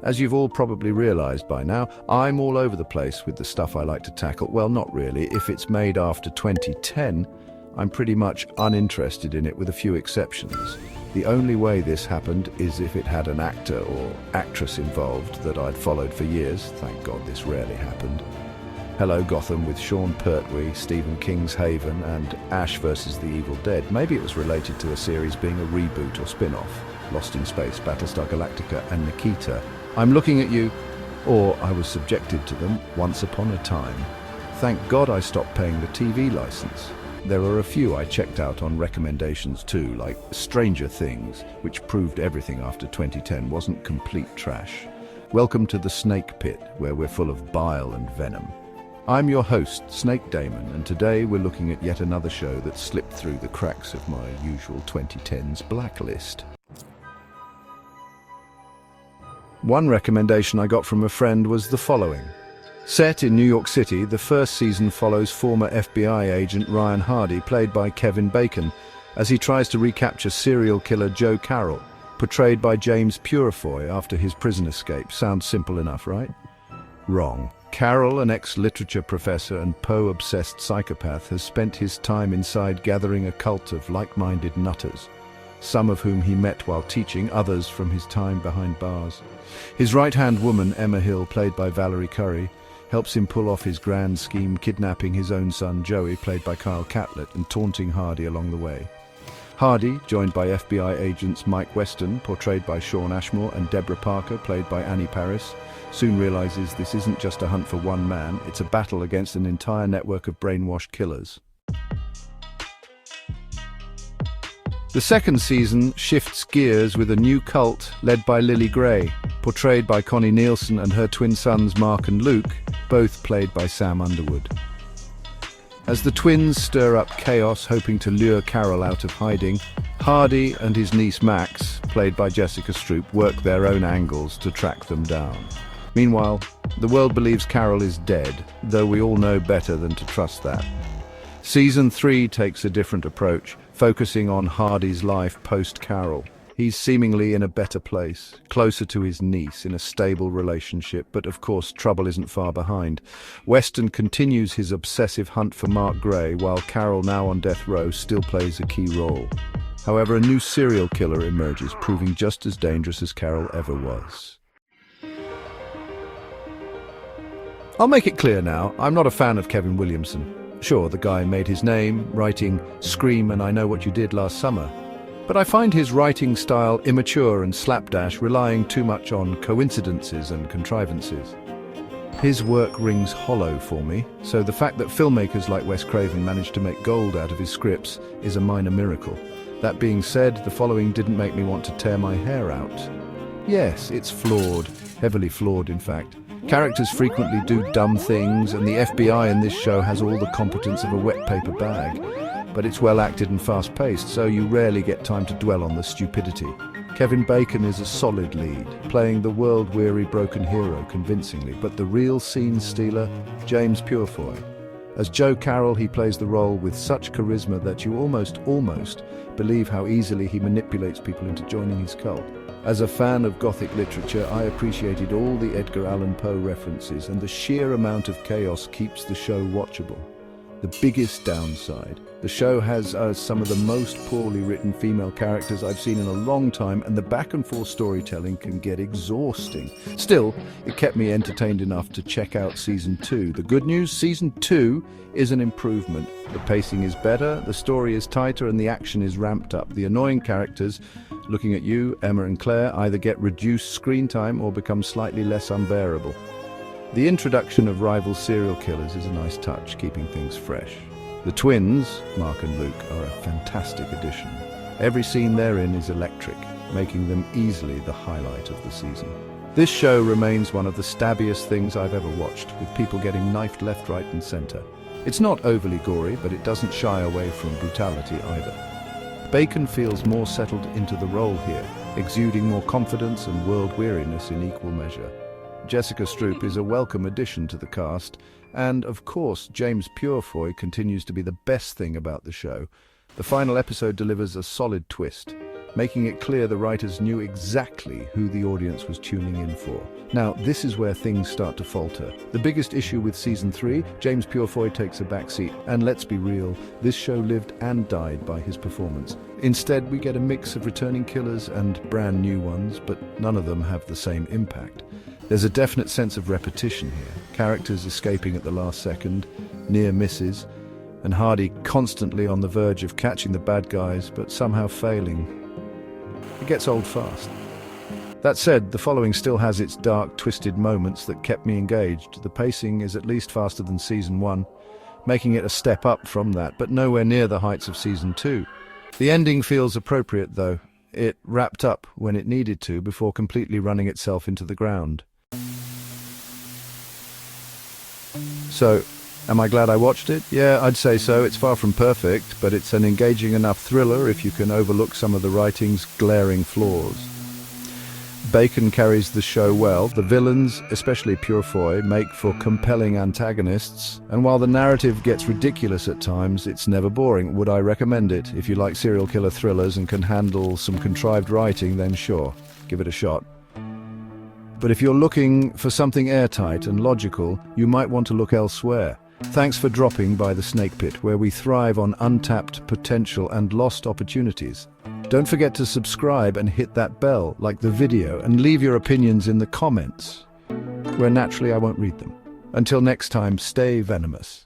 As you've all probably realized by now, I'm all over the place with the stuff I like to tackle. Well, not really. If it's made after 2010, I'm pretty much uninterested in it with a few exceptions. The only way this happened is if it had an actor or actress involved that I'd followed for years. Thank God this rarely happened. Hello Gotham with Sean Pertwee, Stephen King's Haven, and Ash vs. the Evil Dead. Maybe it was related to a series being a reboot or spin-off. Lost in Space, Battlestar Galactica, and Nikita. I'm looking at you, or I was subjected to them once upon a time. Thank God I stopped paying the TV license. There are a few I checked out on recommendations too, like Stranger Things, which proved everything after 2010 wasn't complete trash. Welcome to the Snake Pit, where we're full of bile and venom. I'm your host, Snake Damon, and today we're looking at yet another show that slipped through the cracks of my usual 2010s blacklist. One recommendation I got from a friend was the following. Set in New York City, the first season follows former FBI agent Ryan Hardy, played by Kevin Bacon, as he tries to recapture serial killer Joe Carroll, portrayed by James Purefoy after his prison escape. Sounds simple enough, right? Wrong. Carroll, an ex-literature professor and Poe-obsessed psychopath, has spent his time inside gathering a cult of like-minded nutters, some of whom he met while teaching, others from his time behind bars. His right-hand woman, Emma Hill, played by Valerie Curry, helps him pull off his grand scheme, kidnapping his own son Joey, played by Kyle Catlett, and taunting Hardy along the way. Hardy, joined by FBI agents Mike Weston, portrayed by Shawn Ashmore, and Deborah Parker, played by Annie Paris, soon realizes this isn't just a hunt for one man, it's a battle against an entire network of brainwashed killers. The second season shifts gears with a new cult led by Lily Gray, portrayed by Connie Nielsen, and her twin sons Mark and Luke, both played by Sam Underwood. As the twins stir up chaos hoping to lure Carroll out of hiding, Hardy and his niece Max, played by Jessica Stroup, work their own angles to track them down. Meanwhile, the world believes Carroll is dead, though we all know better than to trust that. Season 3 takes a different approach, focusing on Hardy's life post-Carroll. He's seemingly in a better place, closer to his niece, in a stable relationship, but of course trouble isn't far behind. Weston continues his obsessive hunt for Mark Gray, while Carroll, now on death row, still plays a key role. However, a new serial killer emerges, proving just as dangerous as Carroll ever was. I'll make it clear now, I'm not a fan of Kevin Williamson. Sure, the guy made his name, writing Scream and I Know What You Did Last Summer. But I find his writing style immature and slapdash, relying too much on coincidences and contrivances. His work rings hollow for me, so the fact that filmmakers like Wes Craven managed to make gold out of his scripts is a minor miracle. That being said, the following didn't make me want to tear my hair out. Yes, it's flawed, heavily flawed in fact. Characters frequently do dumb things, and the FBI in this show has all the competence of a wet paper bag. But it's well acted and fast-paced, so you rarely get time to dwell on the stupidity. Kevin Bacon is a solid lead, playing the world-weary broken hero convincingly, but the real scene stealer, James Purefoy. As Joe Carroll, he plays the role with such charisma that you almost believe how easily he manipulates people into joining his cult. As a fan of Gothic literature, I appreciated all the Edgar Allan Poe references, and the sheer amount of chaos keeps the show watchable. The biggest downside, the show has some of the most poorly written female characters I've seen in a long time, and the back-and-forth storytelling can get exhausting. Still, it kept me entertained enough to check out Season 2. The good news, Season 2 is an improvement. The pacing is better, the story is tighter, and the action is ramped up. The annoying characters, looking at you, Emma and Claire, either get reduced screen time or become slightly less unbearable. The introduction of rival serial killers is a nice touch, keeping things fresh. The twins, Mark and Luke, are a fantastic addition. Every scene they're in is electric, making them easily the highlight of the season. This show remains one of the stabbiest things I've ever watched, with people getting knifed left, right and center. It's not overly gory, but it doesn't shy away from brutality either. Bacon feels more settled into the role here, exuding more confidence and world-weariness in equal measure. Jessica Stroup is a welcome addition to the cast, and of course James Purefoy continues to be the best thing about the show. The final episode delivers a solid twist, making it clear the writers knew exactly who the audience was tuning in for. Now, this is where things start to falter. The biggest issue with Season 3, James Purefoy takes a backseat, and let's be real, this show lived and died by his performance. Instead, we get a mix of returning killers and brand new ones, but none of them have the same impact. There's a definite sense of repetition here. Characters escaping at the last second, near misses, and Hardy constantly on the verge of catching the bad guys, but somehow failing. It gets old fast. That said, the following still has its dark, twisted moments that kept me engaged. The pacing is at least faster than Season 1, making it a step up from that, but nowhere near the heights of Season 2. The ending feels appropriate, though. It wrapped up when it needed to before completely running itself into the ground. So, am I glad I watched it? Yeah, I'd say so. It's far from perfect, but it's an engaging enough thriller if you can overlook some of the writing's glaring flaws. Bacon carries the show well. The villains, especially Purefoy, make for compelling antagonists, and while the narrative gets ridiculous at times, it's never boring. Would I recommend it? If you like serial killer thrillers and can handle some contrived writing, then sure, give it a shot. But if you're looking for something airtight and logical, you might want to look elsewhere. Thanks for dropping by the Snake Pit, where we thrive on untapped potential and lost opportunities. Don't forget to subscribe and hit that bell, like the video, and leave your opinions in the comments, where naturally I won't read them. Until next time, stay venomous.